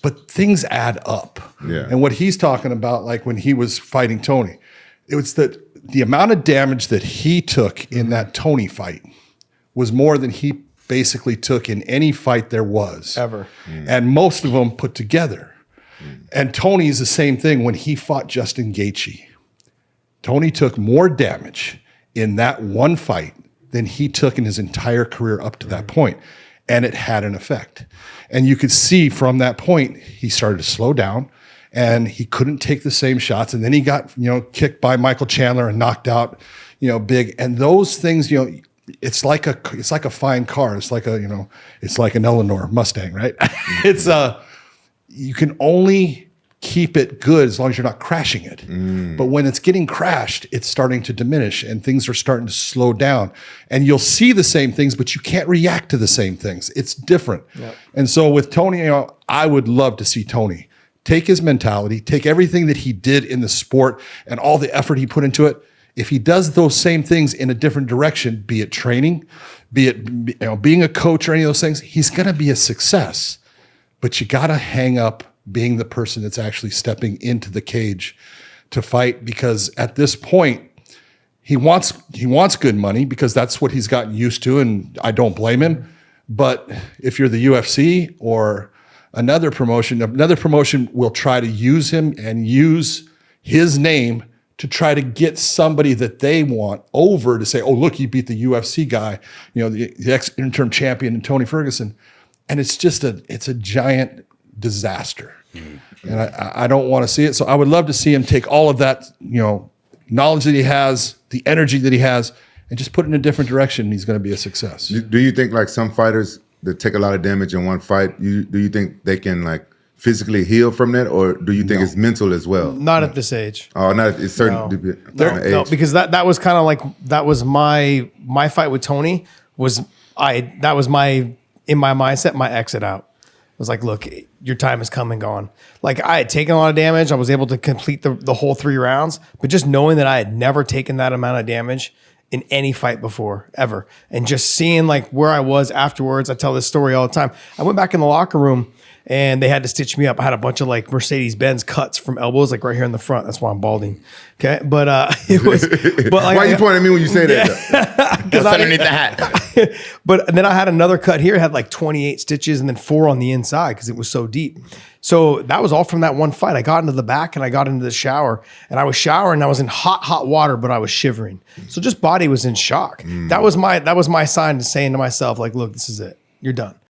but things add up. Yeah. And what he's talking about, like when he was fighting Tony, it was that the amount of damage that he took in that Tony fight was more than he basically took in any fight there was. Ever. And most of them put together. And Tony's the same thing when he fought Justin Gaethje. Tony took more damage in that one fight than he took in his entire career up to that point. And it had an effect. And you could see from that point, he started to slow down and he couldn't take the same shots. And then he got, kicked by Michael Chandler and knocked out, big. And those things, it's like a fine car. It's like it's like an Eleanor Mustang, right? You can only keep it good as long as you're not crashing it. But when it's getting crashed, it's starting to diminish and things are starting to slow down. And you'll see the same things, but you can't react to the same things. It's different. Yep. And so with Tony, I would love to see Tony take his mentality, take everything that he did in the sport and all the effort he put into it. If he does those same things in a different direction, be it training, be it being a coach or any of those things, he's going to be a success. But you got to hang up being the person that's actually stepping into the cage to fight, because at this point he wants good money because that's what he's gotten used to, and I don't blame him. But if you're the UFC or another promotion will try to use him and use his name to try to get somebody that they want over to say, oh, look, he beat the UFC guy, the ex-interim champion and Tony Ferguson. And it's just it's a giant disaster. And I don't want to see it. So I would love to see him take all of that, knowledge that he has, the energy that he has, and just put it in a different direction. And he's going to be a success. Do you think like some fighters that take a lot of damage in one fight, do you think they can like physically heal from that, or do you think it's mental as well? Not at this age. Oh, not at certain age. No, because that was kind of like, that was my fight with Tony that was in my mindset, my exit out. I was like, look, your time has come and gone. Like, I had taken a lot of damage. I was able to complete the whole 3 rounds, but just knowing that I had never taken that amount of damage in any fight before, ever. And just seeing like where I was afterwards, I tell this story all the time. I went back in the locker room and they had to stitch me up. I had a bunch of like Mercedes-Benz cuts from elbows, like right here in the front. That's why I'm balding. Okay. But it was, but like, why are you pointing at me when you say that? Because underneath the hat. But then I had another cut here. It had like 28 stitches and then 4 on the inside because it was so deep. So that was all from that one fight. I got into the back and I got into the shower and I was showering. I was in hot water, but I was shivering. So just body was in shock. That was my sign to saying to myself, like, look, this is it. You're done.